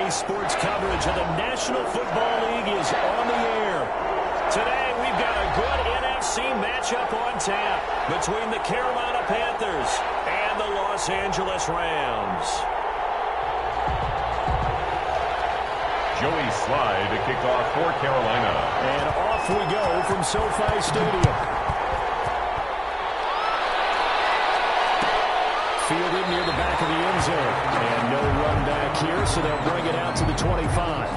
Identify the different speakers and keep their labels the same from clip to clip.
Speaker 1: Today's sports coverage of the National Football League is on the air. Today, we've got a good NFC matchup on tap between the Carolina Panthers and the Los Angeles Rams.
Speaker 2: Joey Slye to kick off for Carolina.
Speaker 1: And off we go from SoFi Stadium. Fielded near the back of the end zone. And no run back here, so they'll bring it out to the 25.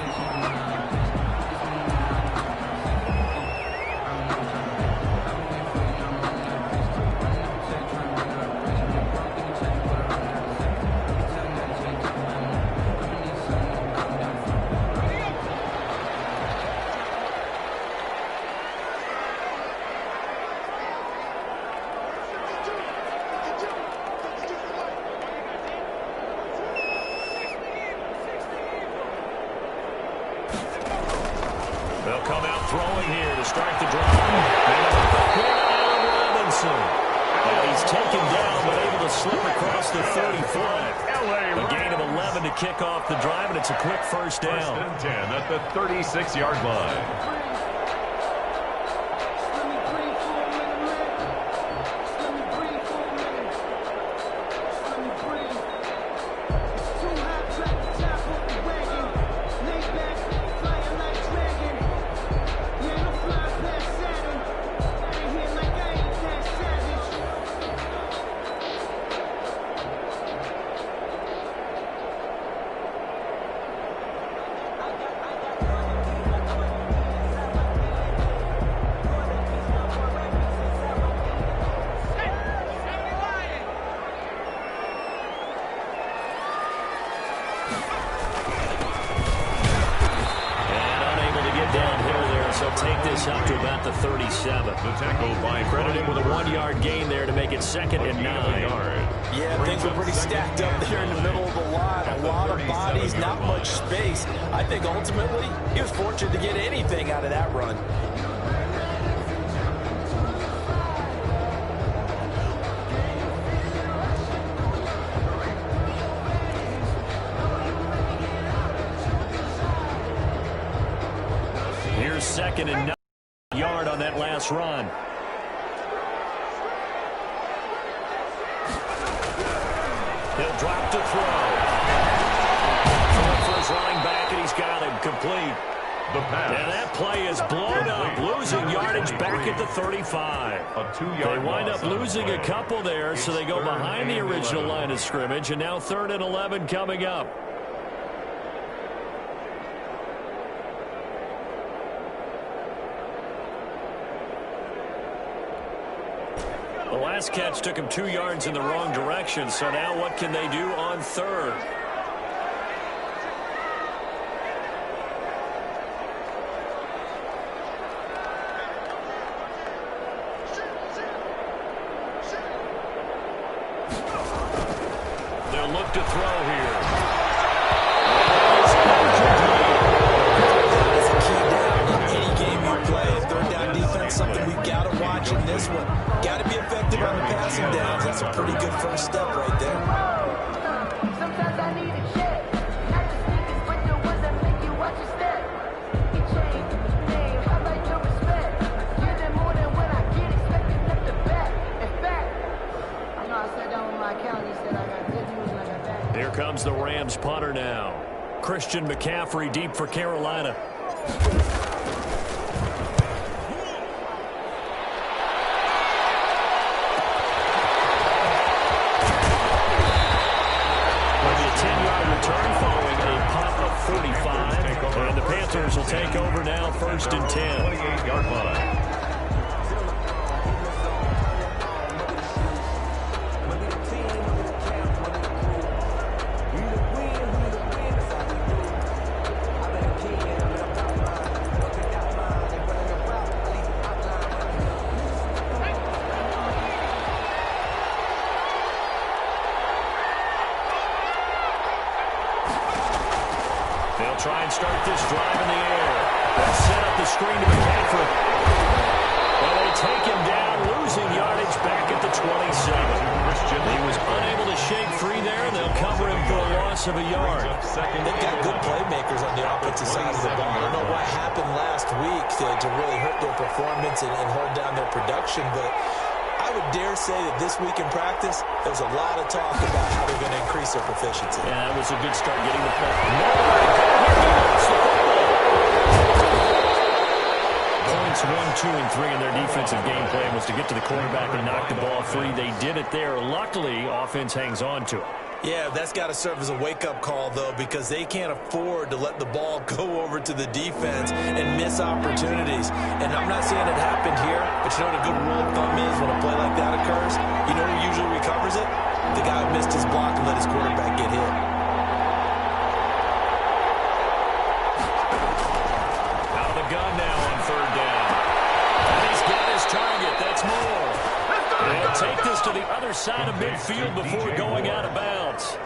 Speaker 1: They'll come out throwing here to start the drive. And Robinson. Well, he's taken down, but able to slip across the 35. A gain of 11 to kick off the drive, and it's a quick first down.
Speaker 2: First and 10 at the 36-yard line.
Speaker 1: Take this up to about the 37.
Speaker 2: The tackle by
Speaker 1: credited with a 1-yard gain there to make it 2nd and 9.
Speaker 3: Yeah, things were pretty stacked up there in the middle of the line. A lot of bodies, not much space. I think ultimately he was fortunate to get anything out of that run.
Speaker 1: Here's 2nd and 9 yard on that last run. He'll drop to throw. Throwing for his running back, and he's got him complete.
Speaker 2: The pass.
Speaker 1: And that play is blown up, losing yardage back at the 35.
Speaker 2: A 2-yard
Speaker 1: They wind up losing a couple there, so they go behind the original line of scrimmage, and now 3rd and 11 coming up. The last catch took him 2 yards in the wrong direction, so now what can they do on 3rd? They'll look to throw here.
Speaker 3: It's a key down in any game you play. 3rd down defense, something we've got to watch in this one. Got to be effective on the passing downs. That's a pretty good first step right there.
Speaker 4: Sometimes I need a check. Not the sneakers, but the ones that make you watch your step. He changed his name. I like your respect. Give them more than what I get. Expecting them to back. In fact, I know I sat down with my accountant. He said I got good news and I got bad.
Speaker 1: Here comes the Rams punter now. Christian McCaffrey deep for Carolina. And the Panthers will take over now, 1st and 10.
Speaker 2: 28-yard line.
Speaker 1: They'll try and start this drive in the air. They'll set up the screen to McCaffrey. Well, they they take him down, losing yardage back at the 27. He was unable to shake free there, and they'll cover him for a loss of a yard.
Speaker 3: They've got good playmakers on the offensive side of the ball. I don't know what happened last week to really hurt their performance and hold down their production, but I would dare say that this week in practice, there's a lot of talk about how they're going to increase their proficiency.
Speaker 1: Yeah, that was a good start getting the play. Points 1, 2, and 3 in their defensive game plan was to get to the quarterback and knock the ball free. They did it there. Luckily, offense hangs on to it.
Speaker 3: Yeah, that's got to serve as a wake-up call, though, because they can't afford to let the ball go over to the defense and miss opportunities. And I'm not saying it happened here, but you know what a good rule of thumb is when a play like that occurs? You know who usually recovers it? The guy who missed his block and let his quarterback get hit.
Speaker 1: Out of the gun now on third down. And he's got his target. That's more. They'll take this to the other side of midfield before going out of bounds.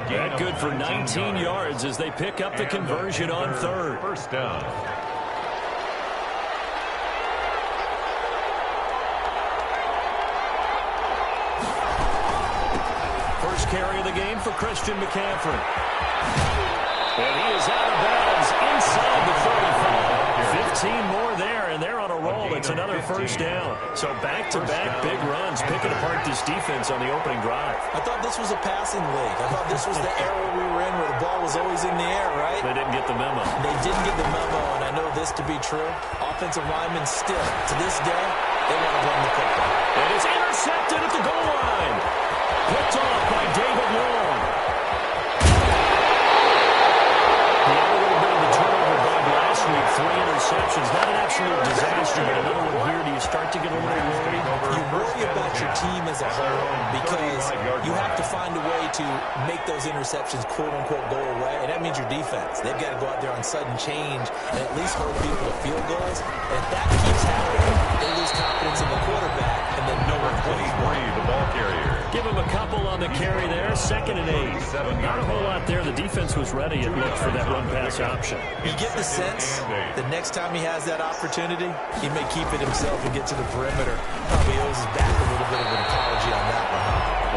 Speaker 1: That good for 19 yards as they pick up the conversion on third.
Speaker 2: First down.
Speaker 1: First carry of the game for Christian McCaffrey. And he is out of bounds inside the 35. 15 more there, and they're on a roll. It's another first down. So back-to-back big runs, picking apart this defense on the opening drive.
Speaker 3: I thought this was a passing league. I thought this was the era we were in where the ball was always in the air, right?
Speaker 1: They didn't get the memo.
Speaker 3: They didn't get the memo, and I know this to be true. Offensive linemen still, to this day, they want to run the football.
Speaker 1: And it's intercepted at the goal line. Picked off by David Long. He had a little bit of the turnover bug last week. 3 interceptions. Not an absolute disaster, but another one here. Do you start to get a little worried?
Speaker 3: You worry about your team as a whole because you have to find a way to make those interceptions, quote-unquote, go away, and that means your defense. They've got to go out there on sudden change and at least hold people to field goals. And if that keeps happening, they lose confidence in the quarterback, and then no one plays.
Speaker 2: The ball carrier.
Speaker 1: Give him a couple on the carry there. 2nd and 8. Not a whole lot there. The defense was ready, it looked, for that run-pass option.
Speaker 3: You get the sense the next time he has that opportunity, he may keep it himself and get to the perimeter. Probably owes his back a little bit of an apology on that one.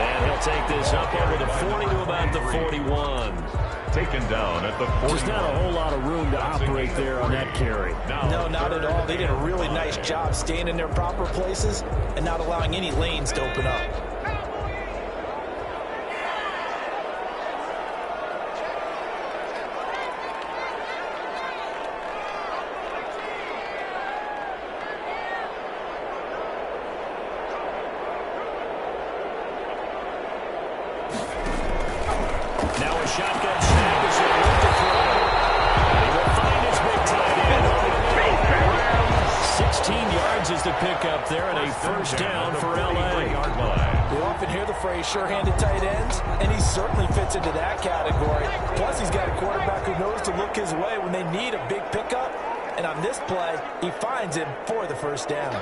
Speaker 1: And he'll take this up over the 40 to about the 41.
Speaker 2: Taken down at the 40.
Speaker 1: Just not a whole lot of room to operate there on that carry.
Speaker 3: No, not at all. They did a really nice job staying in their proper places and not allowing any lanes to open up.
Speaker 1: Now a shotgun snap as they look to throw. He will find his big tight end. 16 yards is the pickup there, and a first down for L.A.
Speaker 3: We often hear the phrase sure-handed tight ends, and he certainly fits into that category. Plus, he's got a quarterback who knows to look his way when they need a big pickup. And on this play, he finds him for the first down.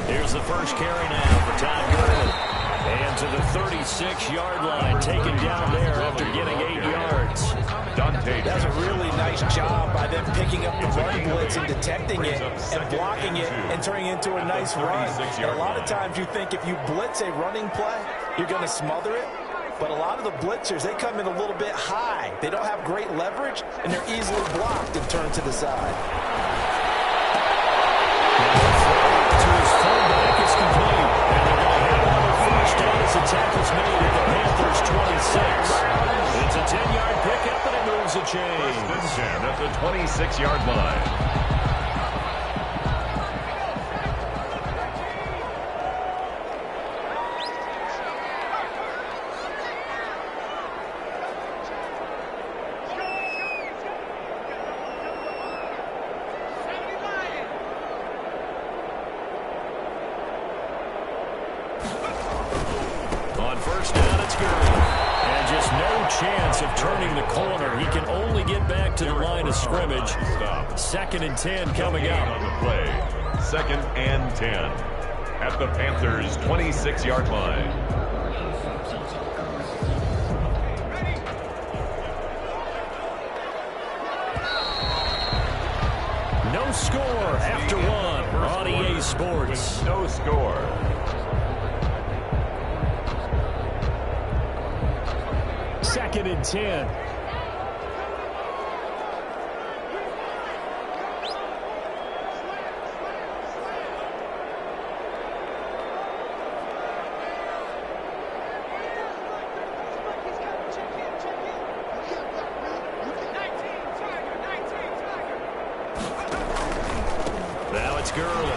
Speaker 1: Here's the first carry now for Todd Gurley. And to the 36-yard line, taken down there after getting 8 yards.
Speaker 3: That's a really nice job by them picking up the run blitz and detecting it and blocking it and turning it into a nice run. And a lot of times you think if you blitz a running play, you're going to smother it. But a lot of the blitzers, they come in a little bit high. They don't have great leverage, and they're easily blocked and turned to the side.
Speaker 1: The tackle's made at the Panthers 26. It's a 10-yard pickup, and it moves the chains.
Speaker 2: First and 10 at the 26-yard line.
Speaker 1: First down, it's Gurley. And just no chance of turning the corner. He can only get back to the line of scrimmage. 2nd and 10 coming up.
Speaker 2: On the play. 2nd and 10 at the Panthers' 26-yard line.
Speaker 1: score after one on EA Sports.
Speaker 2: No score.
Speaker 1: Second and 10. Now it's Gurley. 9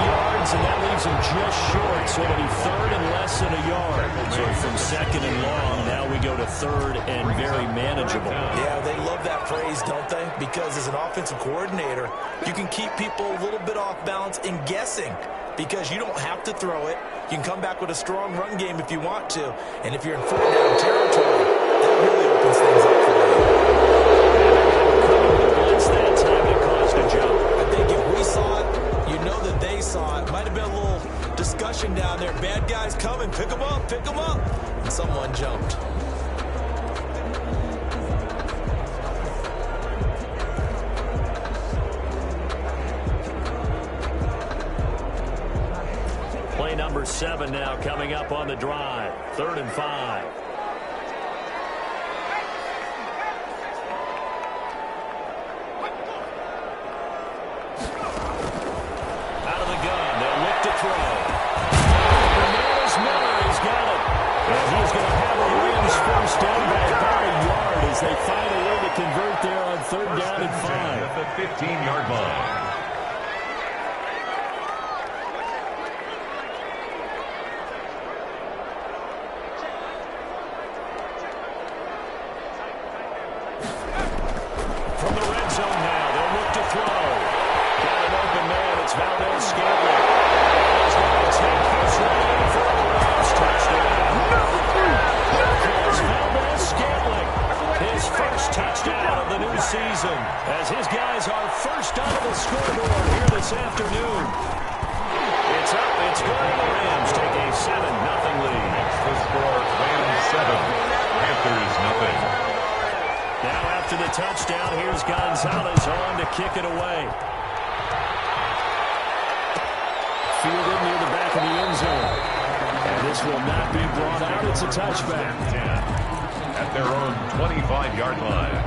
Speaker 1: yards, and that leaves him just short. So it'll be third and less than a yard. So from second and long, now we go to third and very manageable.
Speaker 3: Yeah, they love that phrase, don't they? Because as an offensive coordinator, you can keep people a little bit off balance and guessing because you don't have to throw it. You can come back with a strong run game if you want to. And if you're in 4-down territory, that really opens things up for you.
Speaker 1: Blitz that time, it caused a jump.
Speaker 3: I think if we saw it, you know that they saw it. Might have been a little discussion down there. Bad guys coming. Pick them up. Pick them up. And someone jumped.
Speaker 1: Play number 7 now coming up on the drive. 3rd and 5. Out of the gun. They'll look to throw. Miller's got it. And he's going to have a Rams first down by about a yard as they find a way to convert there on 3rd down and 5.
Speaker 2: At the 15-yard line.
Speaker 1: From the red zone now, they'll look to throw. Got an open man. It's Valdez Scantling. He's going to take this one in for a Rams touchdown. Here's Valdez Scantling. His first touchdown of the new season as his guys are first on the scoreboard here this afternoon. It's up. It's good. The Rams take a 7-0 lead.
Speaker 2: The score, Rams 7, Panthers nothing.
Speaker 1: Now after the touchdown, here's Gonzalez on to kick it away. Fielded near the back of the end zone. And this will not be brought out. It's a touchback.
Speaker 2: 10 at their own 25-yard line.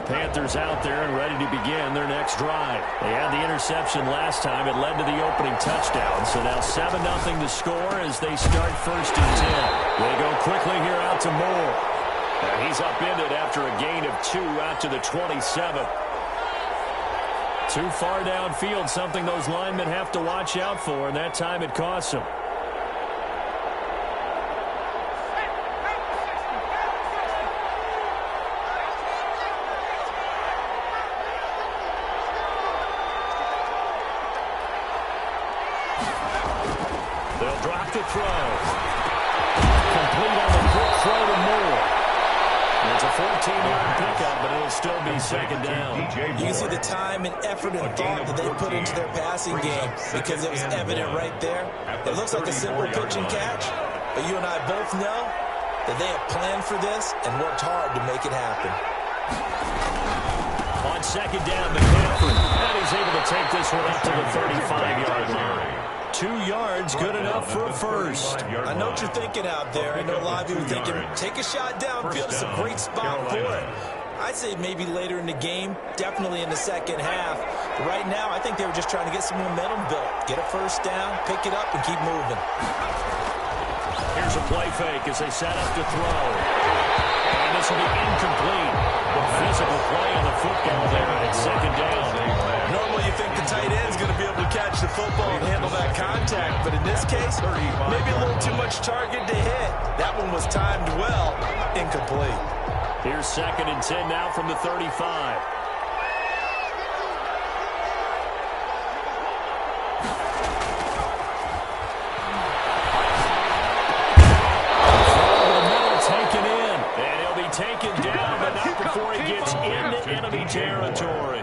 Speaker 1: Panthers out there and ready to begin their next drive. They had the interception last time. It led to the opening touchdown. So now 7-0 to score as they start 1st and 10. They go quickly here out to Moore. And he's upended after a gain of 2 out to the 27. Too far downfield, something those linemen have to watch out for, and that time it costs them. to throw. Complete on the quick throw to Moore. It's a 14-yard pickup, but it'll still be second down.
Speaker 3: You can see the time and effort and thought that they put into their passing game because it was evident right there. It looks like a simple pitch and catch, but you and I both know that they have planned for this and worked hard to make it happen.
Speaker 1: On second down, McCaffrey. And he's able to take this one up to the 35-yard line. 2 yards, good enough for a first.
Speaker 3: I know what you're thinking out there. I know a lot of you are thinking, take a shot downfield. It's a great spot for it. I'd say maybe later in the game, definitely in the second half. But right now, I think they were just trying to get some momentum built. Get a first down, pick it up, and keep moving.
Speaker 1: Here's a play fake as they set up to throw. And this will be incomplete. The physical play on the football there at second down.
Speaker 3: Normally you think the tight end's going to be able to catch the football and handle that contact, but in this case, maybe a little too much target to hit. That one was timed well, incomplete.
Speaker 1: Here's second and 10 now from the 35. Taken down, but not before he gets into enemy territory.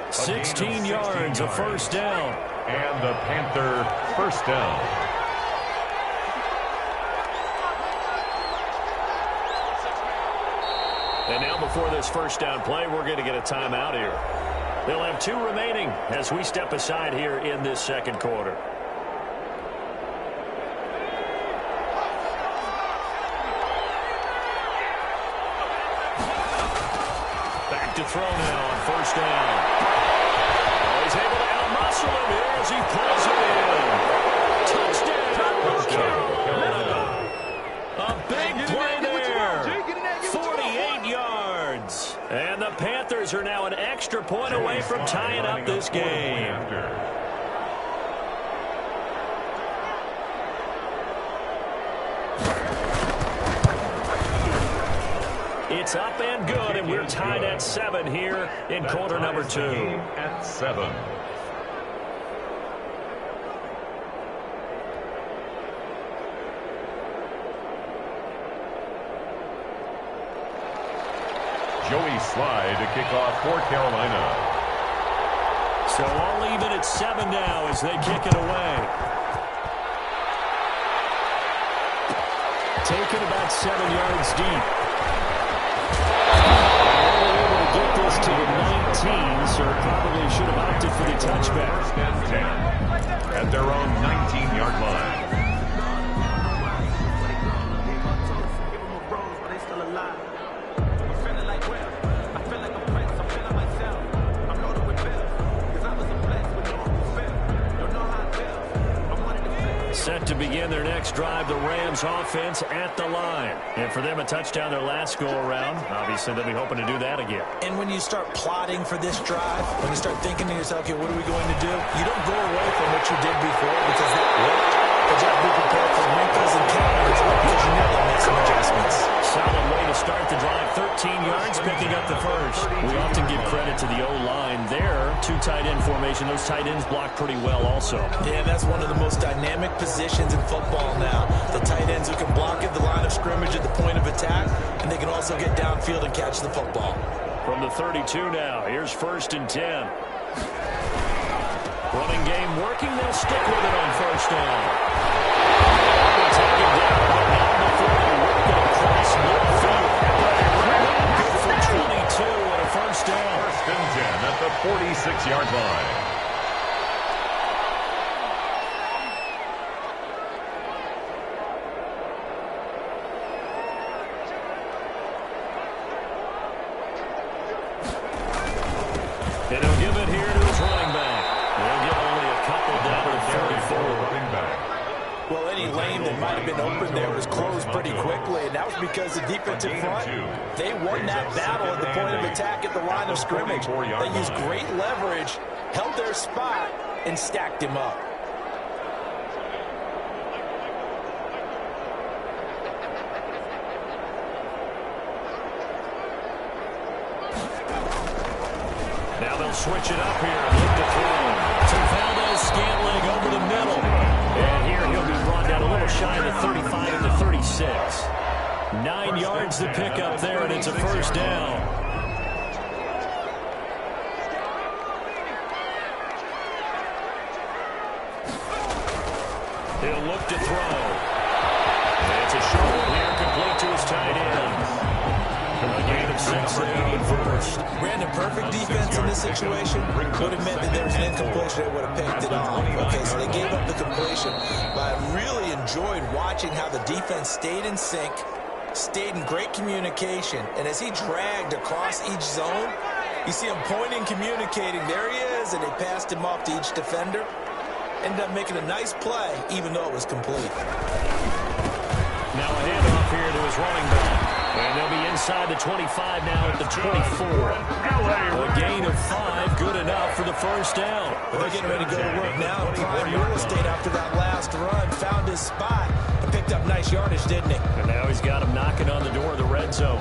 Speaker 1: 16 yards, a first down.
Speaker 2: And the Panther first down.
Speaker 1: And now before this first down play, we're going to get a timeout here. They'll have 2 remaining as we step aside here in this second quarter. To throw now on first down. Oh, he's able to out-muscle him here as he pulls it in. Touchdown, Carolina. A big play there. 48 yards. And the Panthers are now an extra point away from tying up this game. It's up and good, and we're tied at 7 here in quarter number 2.
Speaker 2: At 7. Joey Slye to kick off for Carolina.
Speaker 1: So all even at 7 now as they kick it away. Taken about 7 yards deep. Get this to the 19, so probably should have opted for the touchback.
Speaker 2: First and 10 at their own 19-yard line.
Speaker 1: Set to begin their next drive, the Rams offense at the line. And for them, a touchdown their last go-around. Obviously, they'll be hoping to do that again.
Speaker 3: And when you start plotting for this drive, when you start thinking to yourself, okay, what are we going to do? You don't go away from what you did before because that worked. But you have to be prepared for wrinkles and counters because you know they'll make some adjustments.
Speaker 1: Solid way to start the drive. 13 yards, picking up the first. We often give credit to the O-line there. 2 tight end formation. Those tight ends block pretty well also.
Speaker 3: Yeah, that's one of the most dynamic positions in football now. The tight ends who can block at the line of scrimmage at the point of attack, and they can also get downfield and catch the football.
Speaker 1: From the 32 now, here's first and 10. Running game working. They'll stick with it on first down. They'll take it down, but not before they work it across midfield. Good for 22 and a first down.
Speaker 2: First and 10 at the 46-yard line.
Speaker 1: And he'll give it here to his running back. They'll get only a couple down to 34.
Speaker 2: Running back.
Speaker 3: Well, any lane that might have been open there was closed pretty quickly, and that was because the defensive front, they won that battle at the point of attack at the line of scrimmage. They used great leverage, held their spot, and stacked him up.
Speaker 1: Now they'll switch it up here and look to throw. To Valdez-Scantling over the middle. And here he'll be brought down a little just shy of the 35 and the 36. 9 yards to pick up there, and it's a first down. He'll look to throw. And it's a short one here, complete to his tight end. A gain of 6 there on first.
Speaker 3: Brandon, perfect defense in this situation would have meant that there was an incompletion. They would have picked it off. Okay, so they gave up the completion. But I really enjoyed watching how the defense stayed in sync, stayed in great communication. And as he dragged across each zone, you see him pointing, communicating. There he is, and they passed him off to each defender. Ended up making a nice play, even though it was complete.
Speaker 1: Now a handoff here to his running back. And they'll be inside the 25 now at the 24. A gain of 5, good enough for the first down.
Speaker 3: Well, they're getting ready to go to work now. Prime real estate after that last run. Found his spot and picked up nice yardage, didn't he?
Speaker 1: And now he's got him knocking on the door of the red zone.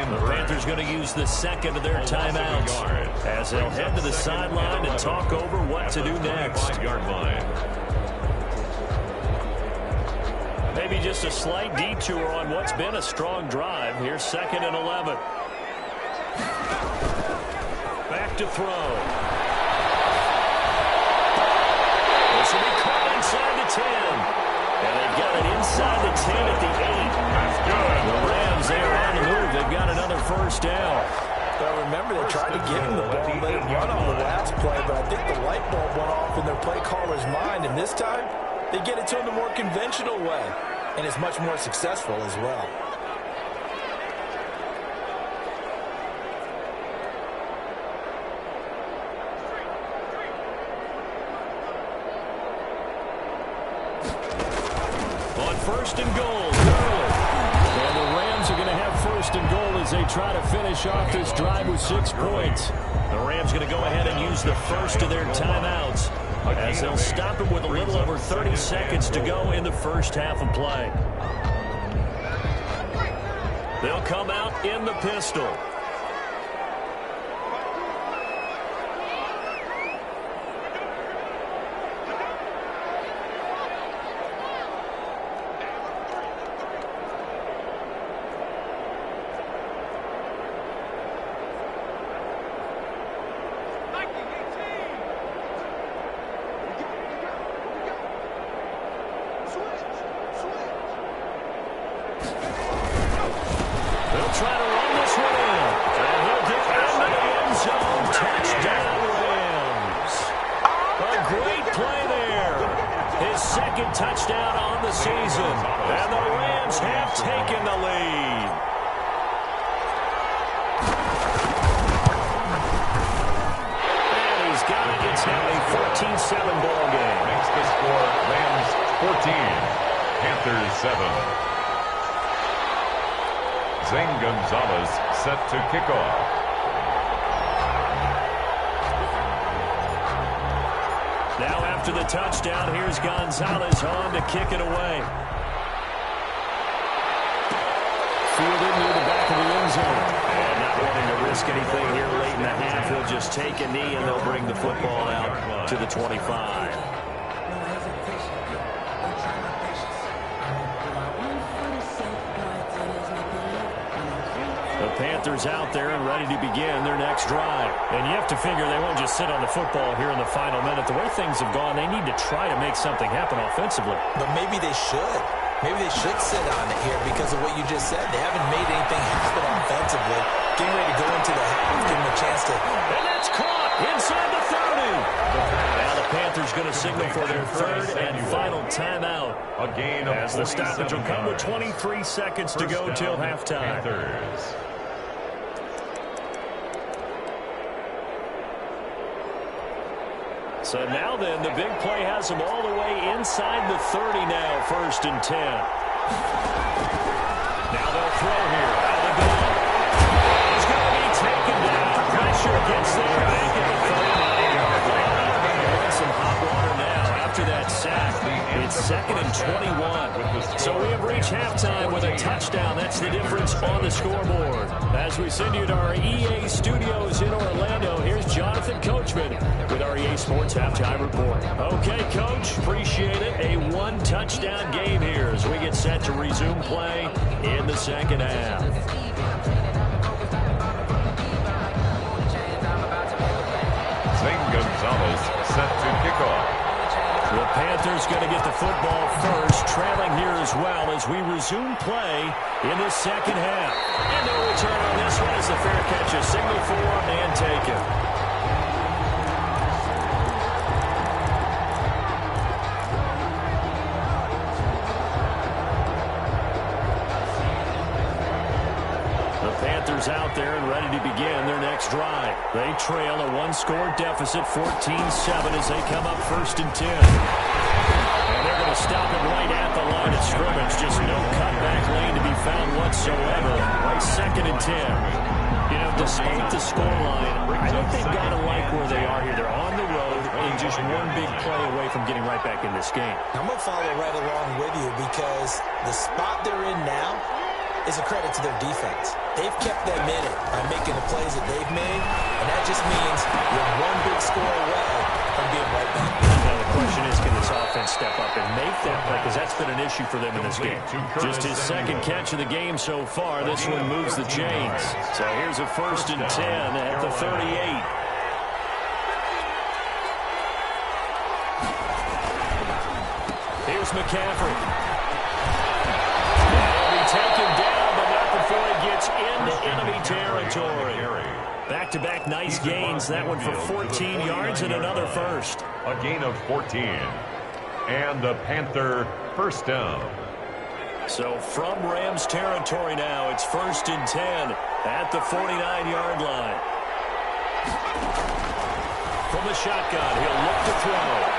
Speaker 1: The Panthers going to use the second of their timeouts as they'll head to the sideline and talk over what to do next. Maybe just a slight detour on what's been a strong drive. Here's 2nd and 11. Back to throw. This will be caught inside the 10. And they've got it inside the 10 at the 8. That's good. The Rams, they are on the move. They've got another first down.
Speaker 3: Well, remember, they tried to give him the ball, let him run on the last play, but I think the light bulb went off in their play caller's mind. And this time, they get it to him the more conventional way. And it's much more successful as well.
Speaker 1: First and goal, and the Rams are going to have first and goal as they try to finish off this drive with 6 points. The Rams going to go ahead and use the first of their timeouts as they'll stop it with a little over 30 seconds to go in the first half of play. They'll come out in the pistol. Touchdown on the season, and the Rams have taken the lead. And he's got it. It's now a 14-7 ball game.
Speaker 2: Makes the score Rams 14, Panthers 7. Zane Gonzalez set to kick off.
Speaker 1: Now after the touchdown, here's Gonzalez on to kick it away. Fielded near the back of the end zone. And not wanting to risk anything here late in the half, he'll just take a knee and they'll bring the football out to the 25. Panthers out there and ready to begin their next drive. And you have to figure they won't just sit on the football here in the final minute. The way things have gone, they need to try to make something happen offensively.
Speaker 3: But maybe they should. Maybe they should sit on it here because of what you just said. They haven't made anything happen offensively. Getting ready to go into the half, give them a chance to...
Speaker 1: And that's caught inside the 30. Now the Panthers going to signal for their third and final timeout.
Speaker 2: A gain of
Speaker 1: as the stoppage will come with 23 seconds to go till halftime.
Speaker 2: Panthers.
Speaker 1: So now then, the big play has them all the way inside the 30 now, 1st and 10. Now they'll 21. So we have reached halftime with a touchdown. That's the difference on the scoreboard. As we send you to our EA studios in Orlando, here's Jonathan Coachman with our EA Sports Halftime Report. Okay, Coach, appreciate it. A one-touchdown game here as we get set to resume play in the second half.
Speaker 2: Zane Gonzalez set to kick off.
Speaker 1: The Panthers going to get the football first, trailing here as well as we resume play in the second half. And no return on this one as the fair catch, a signal for and taken. Panthers out there and ready to begin their next drive. They trail a one-score deficit, 14-7, as they come up 1st and 10. And they're going to stop it right at the line of scrimmage. Just no cutback lane to be found whatsoever. Right 2nd and 10. You know, despite the scoreline, I think they've got to like where they are here. They're on the road and just one big play away from getting right back in this game.
Speaker 3: I'm going to follow right along with you because the spot they're in now is a credit to their defense. They've kept them in it by making the plays that they've made, and that just means you're one big score away from being right back.
Speaker 1: Now the question is, can this offense step up and make that play? Because that's been an issue for them in this game. Just his second catch of the game so far. This one moves the chains. So here's a 1st and 10 at the 38. Here's McCaffrey. Taken down, but not before he gets into enemy territory. Back-to-back nice gains. That one for 14 yards and another first.
Speaker 2: A gain of 14. And the Panther first down.
Speaker 1: So from Rams territory now, it's 1st and 10 at the 49-yard line. From the shotgun, he'll look to throw.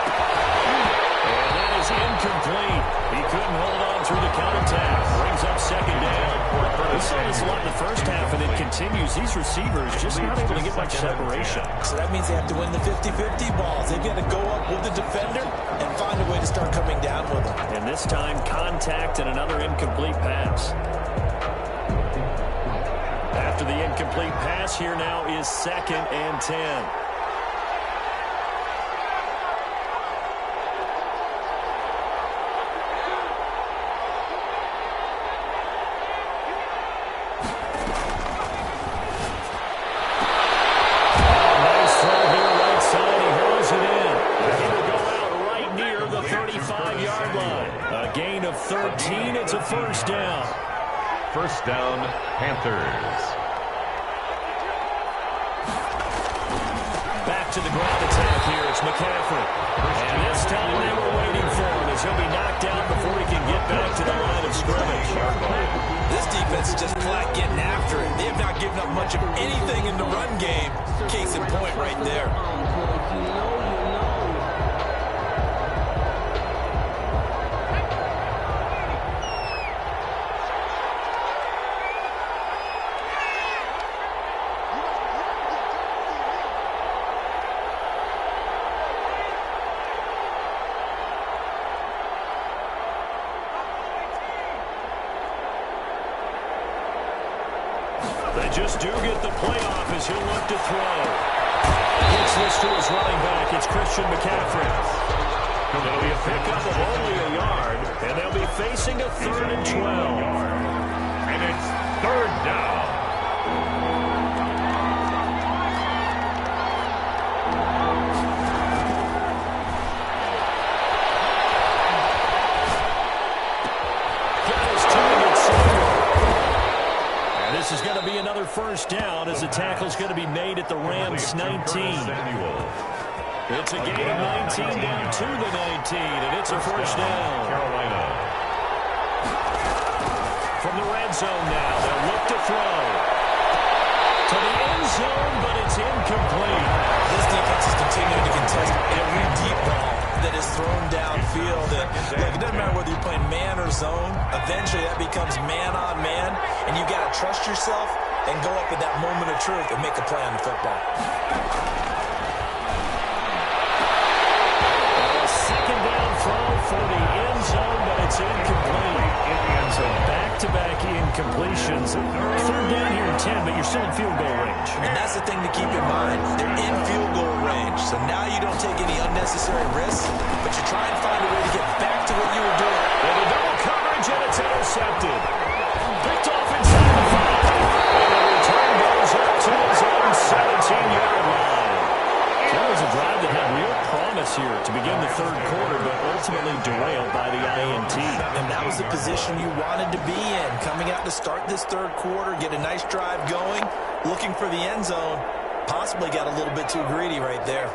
Speaker 1: And that is incomplete. He couldn't hold on through the counterattack. Brings up 2nd down. We saw this a lot in the first half, and it continues. These receivers just not able to get much separation.
Speaker 3: So that means they have to win the 50-50 balls. They've got to go up with the defender and find a way to start coming down with them.
Speaker 1: And this time, contact and another incomplete pass. After the incomplete pass, here now is 2nd and 10. Of 13, it's a 1st down.
Speaker 2: 1st down, Panthers.
Speaker 1: Back to the ground attack here. It's McCaffrey. And this time they were waiting for him as he'll be knocked out before he can get back to the line of scrimmage.
Speaker 3: This defense is just flat getting after it. They have not given up much of anything in the run game. Case in point right there.
Speaker 1: They just do get the playoff as he'll look to throw. Gets this to his running back. It's Christian McCaffrey. It'll be a pickup of only a yard, and they'll be facing a 3rd and 12.
Speaker 2: And it's 3rd down.
Speaker 1: This is going to be another 1st down as the tackle's going to be made at the Rams 19. It's a gain of 19 down to the 19, and it's a 1st down.
Speaker 2: Carolina.
Speaker 1: From the red zone now, they'll look to throw. To the end zone, but it's incomplete.
Speaker 3: This defense is continuing to contest every deep ball that is thrown downfield. And look, it doesn't matter whether you're playing man or zone. Eventually, that becomes man on man, and you got to trust yourself and go up at that moment of truth and make a play on the football.
Speaker 1: A 2nd down throw for the end zone, but possessions. Third down here and 10, but you're still in field goal range.
Speaker 3: And that's the thing to keep in mind. They're in field goal range. So now you don't take any unnecessary risks, but you try and find a way to get back to what you were doing.
Speaker 1: And the double coverage, and it's intercepted. Picked off inside the 5. And the return goes up to his own 17-yard line. That was a drive that had real promise here to begin the third quarter, but ultimately derailed by the INT.
Speaker 3: And that was the position you wanted to be in, coming out to start this third quarter, get a nice drive going, looking for the end zone. Possibly got a little bit too greedy right there.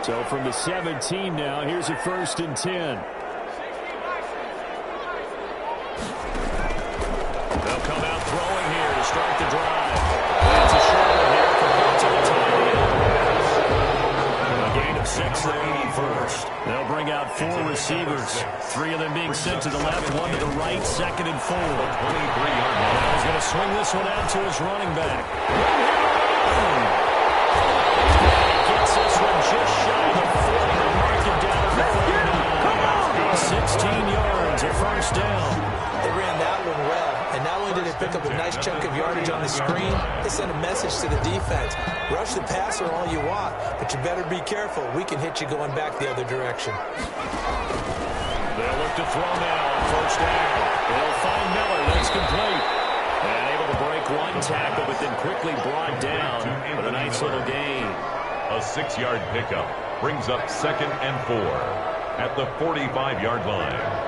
Speaker 1: So from the 17 now, here's a 1st and 10. They'll come out throwing here to start the drive. It's a short one here, complete to the tight end. A gain of 6 there on first. They'll bring out 4 receivers. 3 of them being sent to the left, 1 to the right, 2nd and 4. 23-yard line. He's going to swing this one out to his running back. He gets this one just shy of the 40 to mark it down to the 39. 16 yards, a first down.
Speaker 3: They ran that one well, and not only did they pick up a nice chunk of yardage on the screen, they sent a message to the defense. Rush the passer all you want, but you better be careful. We can hit you going back the other direction.
Speaker 1: They'll look to throw now on first down. They'll find Miller. That's complete. And able to break one tackle, but then quickly brought down with a nice little gain.
Speaker 2: A 6-yard pickup brings up 2nd and 4 at the 45-yard line.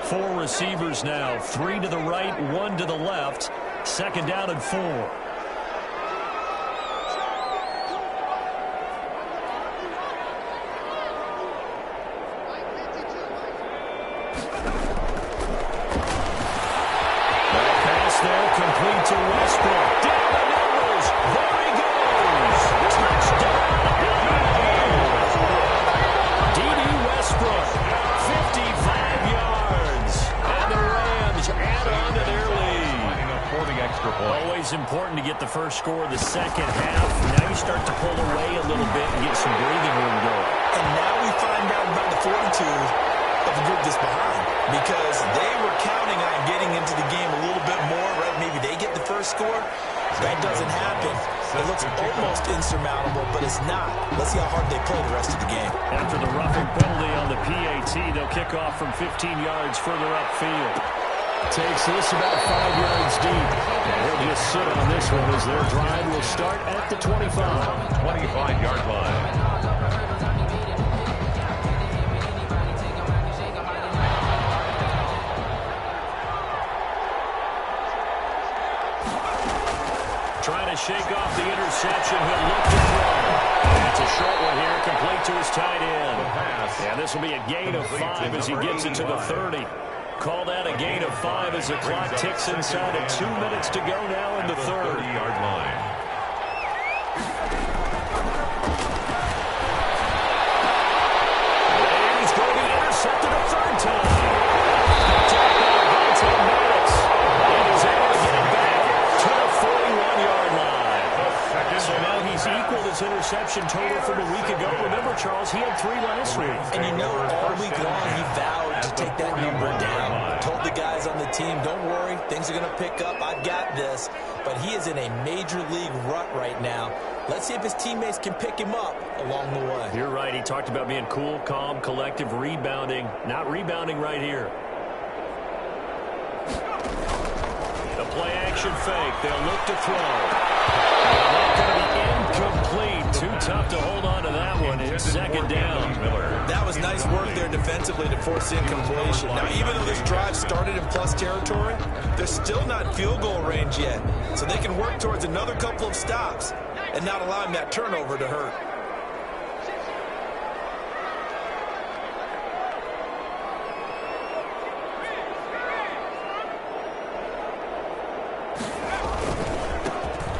Speaker 1: Four receivers now, 3 to the right, 1 to the left. 2nd down and 4. Complete to Westbrook. Down the numbers. There he goes. Touchdown. D.D. Westbrook, 55 yards. And the Rams add on to their lead.
Speaker 2: For the extra point.
Speaker 1: Always important to get the first score of the second half. Now you start to pull away a little bit and get some breathing room going.
Speaker 3: And now we find out about the fortitude of the group that's behind, because they were counting on getting into the game a little bit more, right? Maybe they get the first score. That doesn't happen. It looks almost insurmountable, but it's not. Let's see how hard they play the rest of the game.
Speaker 1: After the roughing penalty on the PAT, they'll kick off from 15 yards further upfield. Takes this about 5 yards deep. And he'll just sit on this one as their drive will start at the 25.
Speaker 2: 25-yard line.
Speaker 1: Trying to shake off the interception. He'll look to throw. And it's a short one here, complete to his tight end. Yeah, this will be a gain of 5 as he gets it to the 30. Call that a gain of 5 as the clock ticks inside of 2 minutes to go now in the third.
Speaker 2: 30-yard line.
Speaker 1: And he's going to be intercepted a third time. Attacked by Vontae Maddox. And he's able to get it back to the 41-yard line. So now he's equaled his interception total from a week ago. Remember, Charles, he had 3 last week.
Speaker 3: And you know, all week long he vowed to take that number down. Told the guys on the team, don't worry, things are going to pick up. I've got this. But he is in a major league rut right now. Let's see if his teammates can pick him up along the way.
Speaker 1: You're right. He talked about being cool, calm, collective, rebounding. Not rebounding right here. The play-action fake. They'll look to throw. And going to be incomplete. Too tough to hold on to that one. It's 2nd down.
Speaker 3: That was nice work there defensively to force the incompletion. Now, even though this drive started in plus territory, they're still not in field goal range yet. So they can work towards another couple of stops and not allowing that turnover to hurt.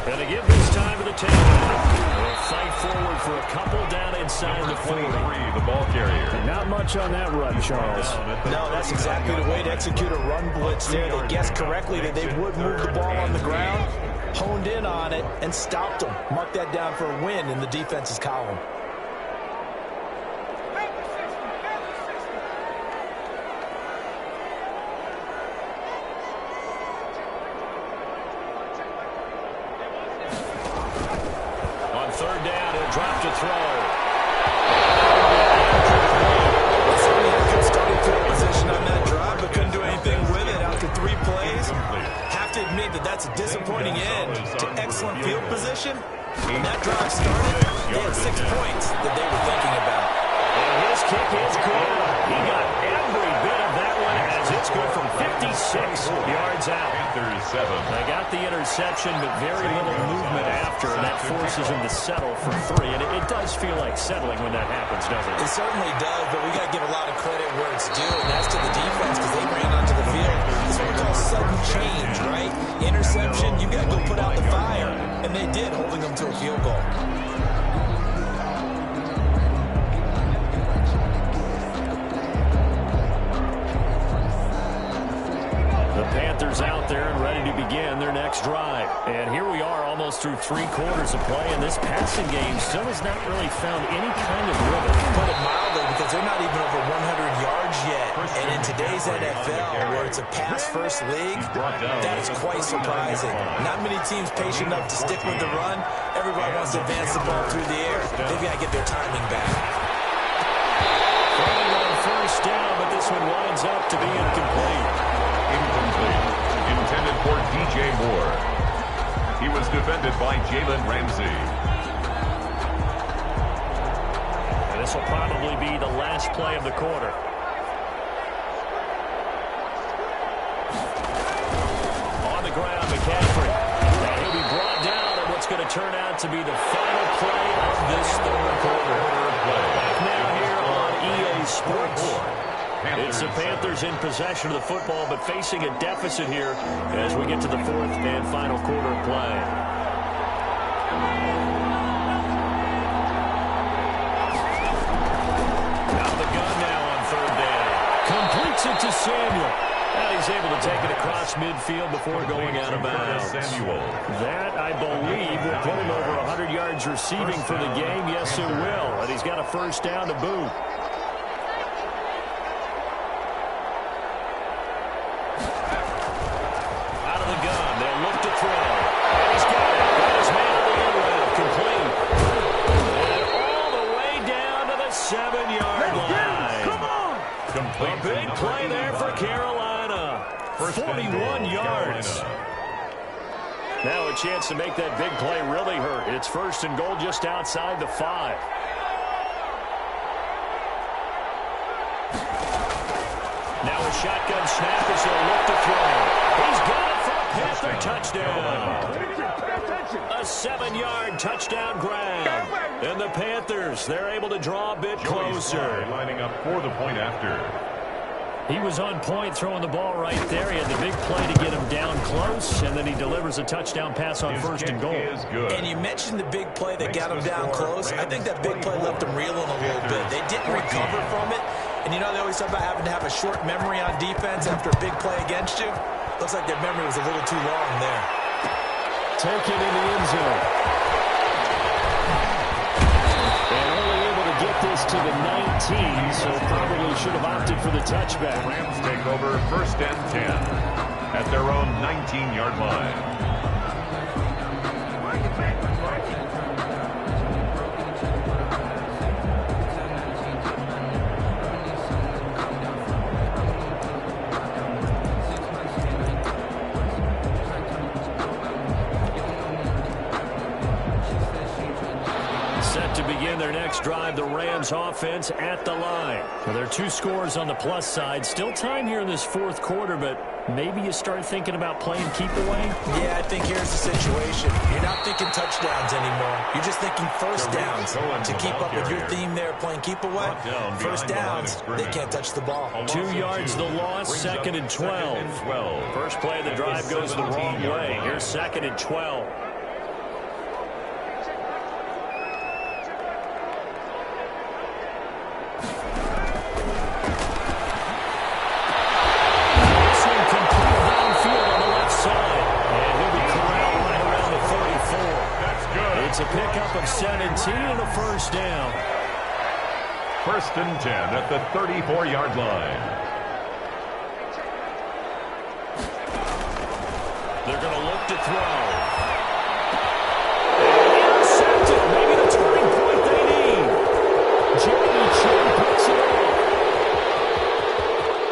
Speaker 1: And to give this time to the table. They'll fight forward for a couple down inside the 40.
Speaker 2: The ball carrier.
Speaker 1: Not much on that run, Charles.
Speaker 3: No, that's exactly the way to execute a run blitz there. They guessed correctly that they would move the ball on the ground, honed in on it, and stopped them. Mark that down for a win in the defense's column. that's a disappointing end to excellent field position. When that drive started, they had 6 points that they were thinking about.
Speaker 1: And his kick is good. He got every bit of that one as it's good from 56 yards out. They got the interception, but very little movement after, and that forces him to settle for 3. And it does feel like settling when that happens, doesn't it?
Speaker 3: It certainly does, but we got to give a lot of credit where it's due, and that's to the defense because they ran onto the field. It's what we call sudden change, right? Interception, you got to go put out the fire, and they did, holding them to a field goal.
Speaker 1: Panthers out there and ready to begin their next drive. And here we are almost through 3 quarters of play, and this passing game still has not really found any kind of rhythm.
Speaker 3: Put it mildly, because they're not even over 100 yards yet. And in today's NFL, where it's a pass-first league, that is quite surprising. Not many teams patient enough to stick with the run. Everybody wants to advance the ball through the air. They've got to get their timing back.
Speaker 1: Throwing on first down, but this one winds up to be incomplete.
Speaker 2: Incomplete. Intended for DJ Moore. He was defended by Jalen Ramsey.
Speaker 1: And this will probably be the last play of the quarter. On the ground, McCaffrey. And he'll be brought down in what's going to turn out to be the final play of this third quarter. Back now here on EA Sports. It's the Panthers in possession of the football, but facing a deficit here as we get to the 4th and final quarter of play. Out of the gun now on 3rd down. Completes it to Samuel. And he's able to take it across midfield before going out of bounds. That, I believe, will put him over 100 yards receiving for the game. Yes, it will. And he's got a first down to boot. A big play there for Carolina. 41 yards. Now a chance to make that big play really hurt. It's 1st and goal just outside the 5. Now a shotgun snap as they'll look to throw. He's got it for a Panther touchdown. A 7-yard touchdown grab. And the Panthers, they're able to draw a bit closer.
Speaker 2: Lining up for the point after.
Speaker 1: He was on point throwing the ball right there. He had the big play to get him down close, and then he delivers a touchdown pass on 1st and goal.
Speaker 3: And you mentioned the big play that got him down close. I think that big play left him reeling a little bit. They didn't recover from it. And you know, they always talk about having to have a short memory on defense after a big play against you. Looks like their memory was a little too long there.
Speaker 1: Taken in the end zone. And only able to get this to the 19, so probably should have opted for the touchback.
Speaker 2: Rams take over 1st and 10 at their own 19-yard line.
Speaker 1: Their next drive, the Rams offense at the line. Well, there are 2 scores on the plus side. Still time here in this 4th quarter, but maybe you start thinking about playing keep away?
Speaker 3: Yeah, I think here's the situation. You're not thinking touchdowns anymore. You're just thinking first downs. To keep up with your theme there, playing keep away, first downs, they can't touch the ball.
Speaker 1: 2 yards the loss, 2nd and 12. First play of the drive goes the wrong way. Here's 2nd and 12. It's a pickup of 17 and a first down.
Speaker 2: 1st and 10 at the 34-yard line.
Speaker 1: They're going to look to throw. And intercepted. Maybe the turning point they need. Jeremy Chin puts it in.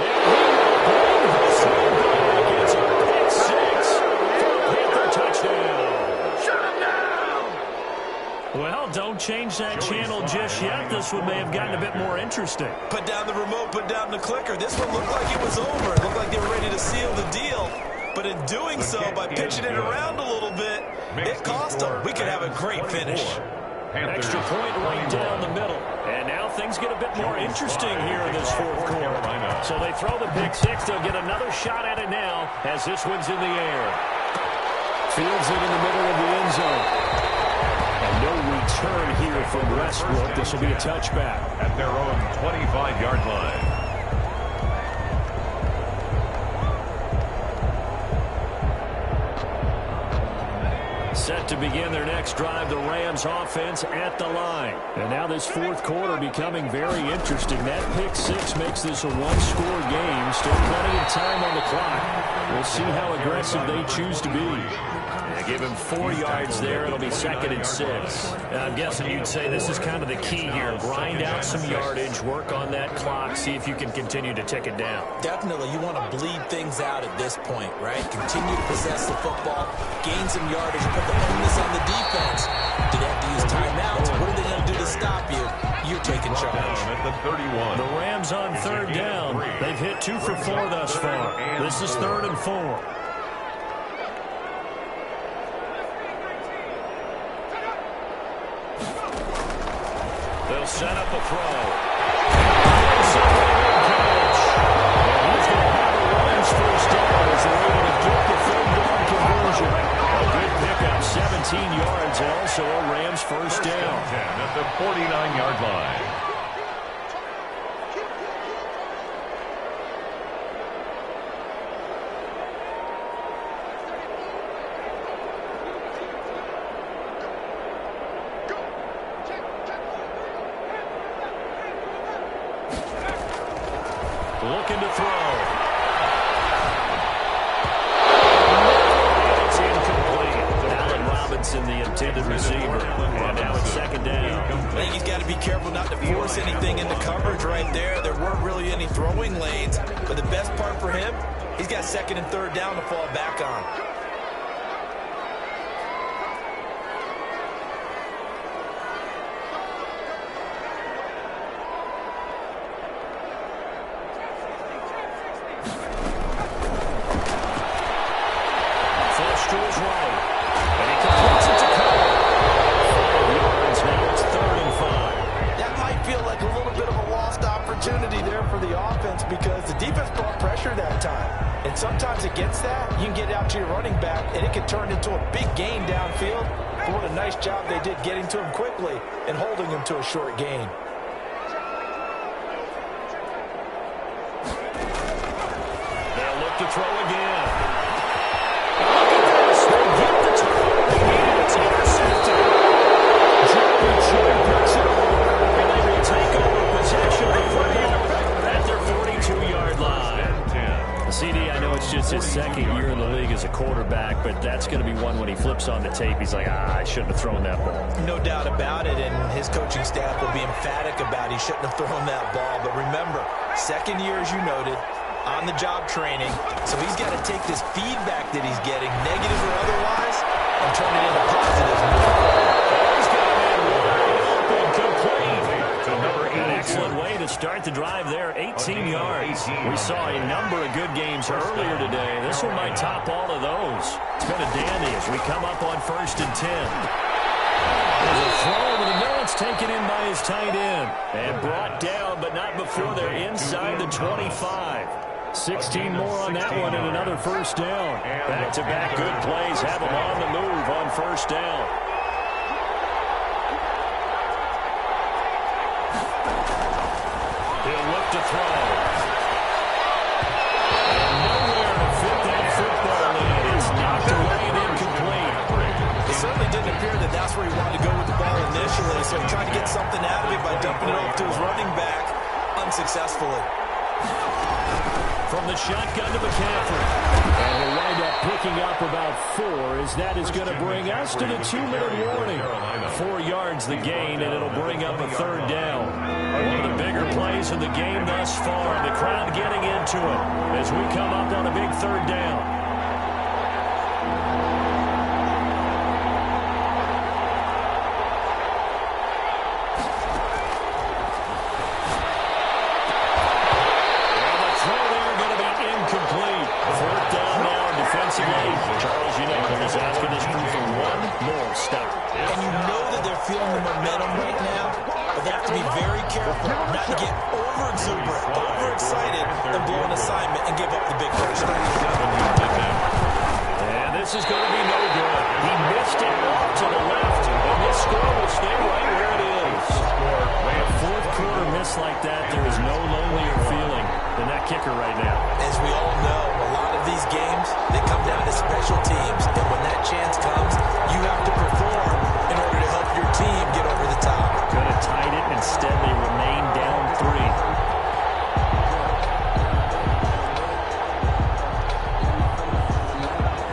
Speaker 1: And he will bring this one back. It's a pick 6 for changed that channel just yet, this one may have gotten a bit more interesting.
Speaker 3: Put down the remote, put down the clicker. This one looked like it was over. It looked like they were ready to seal the deal. But in doing so, by pitching it around a little bit, it cost them. We could have a great finish.
Speaker 1: Extra point right down the middle. And now things get a bit more interesting here in this fourth quarter. So they throw the pick six. They'll get another shot at it now as this one's in the air. Fields it in the middle of the end zone. And no return here from Westbrook. This will be a touchback.
Speaker 2: At their own 25-yard line.
Speaker 1: Set to begin their next drive, the Rams offense at the line. And now this fourth quarter becoming very interesting. That pick six makes this a one-score game. Still plenty of time on the clock. We'll see how aggressive they choose to be. Give him 4 yards there. It'll be 2nd and 6. I'm guessing you'd say this is kind of the key here. Grind out some yardage, work on that clock, see if you can continue to tick it down.
Speaker 3: Definitely, you want to bleed things out at this point, right? Continue to possess the football, gain some yardage, put the onus on the defense. Do they have to use timeouts? What are they going to do to stop you? You're taking charge.
Speaker 2: At the 31.
Speaker 1: The Rams on 3rd down. They've hit 2 for 4 thus far. This is 3rd and 4. They'll set up a throw. He's going to have a Rams first down as they're able to get the 3rd down conversion. A good pickup, 17 yards, and also a Rams first down.
Speaker 2: At the 49-yard line.
Speaker 1: Looking to throw. It's incomplete. Allen Robinson, the intended receiver. And now it's 2nd down.
Speaker 3: I think he's got to be careful not to force anything into coverage right there. There weren't really any throwing lanes. But the best part for him, he's got 2nd and 3rd down to fall back on.
Speaker 1: To his right. And he completes it to Cole. 5 yards, now it's 3rd and 5.
Speaker 3: That might feel like a little bit of a lost opportunity there for the offense because the defense brought pressure that time. And sometimes against that, you can get out to your running back, and it can turn into a big gain downfield. But what a nice job they did getting to him quickly and holding him to a short gain.
Speaker 1: They'll look to throw again. CD, I know it's just his 2nd year in the league as a quarterback, but that's going to be one when he flips on the tape. He's like, I shouldn't have thrown that ball.
Speaker 3: No doubt about it, and his coaching staff will be emphatic about he shouldn't have thrown that ball. But remember, 2nd year, as you noted, on-the-job training, so he's got to take this feedback that he's getting, negative or otherwise, and turn it into positives.
Speaker 1: He's got it wide open, complete. An excellent way to start the drive there, 18 yards. We saw a number of good games earlier today. This one might top all of those. It's been a dandy as we come up on 1st and 10. There's a throw over the middle. It's taken in by his tight end. And brought down, but not before they're inside the 25. 16 more on that one and another first down. Back-to-back good plays have them on the move on 1st down. He'll look to throw. And nowhere to fit that football in. It's knocked away and incomplete.
Speaker 3: It certainly didn't appear that that's where he wanted to go with the ball initially, so he tried to get something out of it by dumping it off to his running back unsuccessfully.
Speaker 1: From the shotgun to McCaffrey. And he'll wind up picking up about 4 as that is going to bring us to the 2-minute warning. 4 yards the gain, and it'll bring up a 3rd down. One of the bigger plays in the game thus far. The crowd getting into it as we come up on a big 3rd down. stop.
Speaker 3: And you know that they're feeling the momentum right now, but they have to be very careful not to get over-exuberant, over-excited, and blow an assignment and give up the big first down.
Speaker 1: And this is going to be no good. He missed it off to the left, and this score will stay right where it is. A fourth quarter miss like that, there is no lonelier feeling than that kicker right now.
Speaker 3: As we all know, a lot of these games, they come down to special teams, and when that chance comes, you have to perform in order to help your team get over the top.
Speaker 1: Could have tied it. Instead, they remain down 3.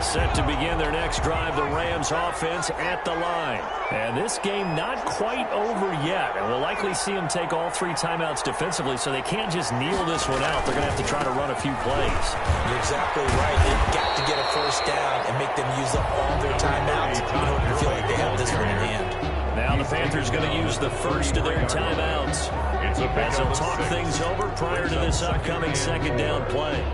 Speaker 1: Set to begin their next drive, the Rams offense at the line. And this game not quite over yet. And we'll likely see them take all 3 timeouts defensively, so they can't just kneel this one out. They're going to have to try to run a few plays.
Speaker 3: You're exactly right. They've got to get a first down and make them use up all their timeouts in order to feel like they have this one in hand.
Speaker 1: Now the Panthers going to use the first of their timeouts as they'll talk things over prior to this upcoming second down play.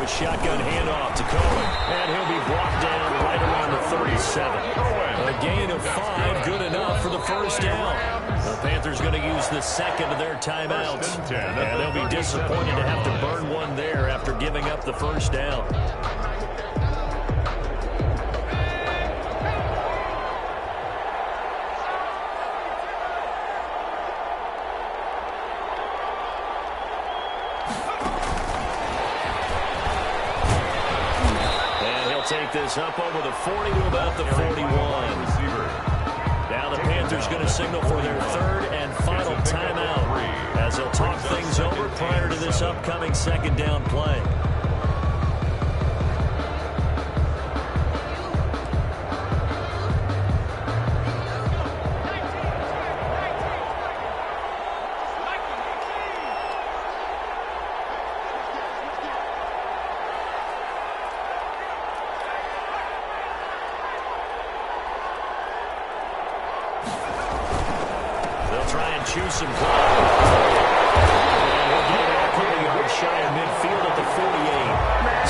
Speaker 1: Shotgun handoff to Cohen, and he'll be brought down right around the 37. A gain of 5, good enough for the first down. The Panthers going to use the second of their timeouts, and they'll be disappointed to have to burn one there after giving up the first down. Take this up over the 40 to about the 41. Now the Panthers going to signal for their third and final timeout as they'll talk things over prior to this upcoming second down play. Choose some ground. And we'll get it out 30 yards shy of midfield at the 48.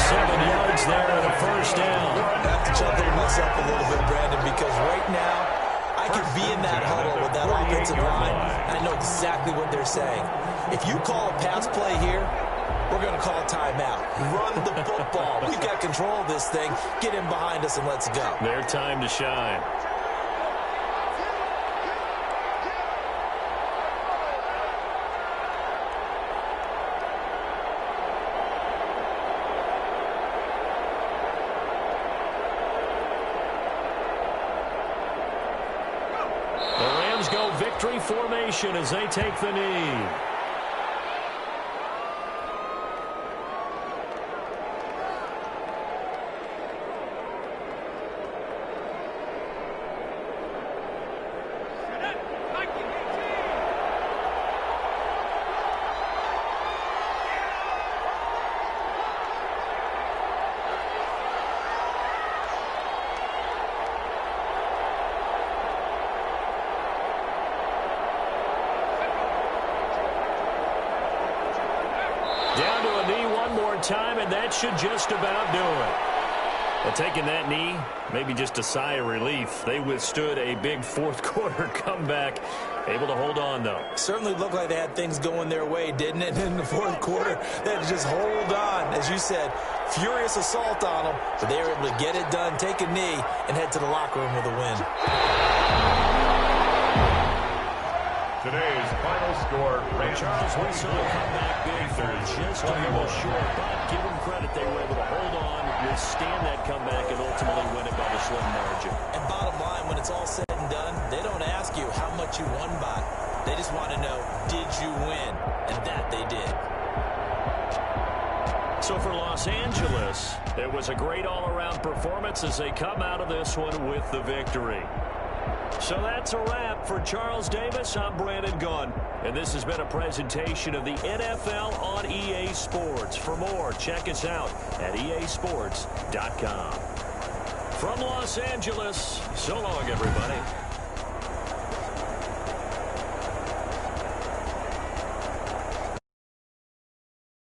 Speaker 1: 7 yards there and a first down.
Speaker 3: I have to chuckle myself a little bit, Brandon, because right now I could be in that huddle with that offensive line. I know exactly what they're saying. If you call a pass play here, we're going to call a timeout. Run the football. We've got control of this thing. Get in behind us and let's go.
Speaker 1: Their time to shine. Go victory formation as they take the knee. Down to a knee one more time, and that should just about do it. Well, taking that knee, maybe just a sigh of relief. They withstood a big fourth quarter comeback. Able to hold on, though.
Speaker 3: Certainly looked like they had things going their way, didn't it? In the fourth quarter, they had to just hold on. As you said, furious assault on them, but they were able to get it done, take a knee, and head to the locker room with a win.
Speaker 2: Today's final score,
Speaker 1: Charles, we saw a comeback big for just a little short, but give them credit. They were able to hold on, withstand that comeback, and ultimately win it by the slim margin.
Speaker 3: And bottom line, when it's all said and done, they don't ask you how much you won by. They just want to know, did you win? And that they did.
Speaker 1: So for Los Angeles, it was a great all-around performance as they come out of this one with the victory. So that's a wrap. For Charles Davis, I'm Brandon Gunn. And this has been a presentation of the NFL on EA Sports. For more, check us out at easports.com. From Los Angeles, so long, everybody.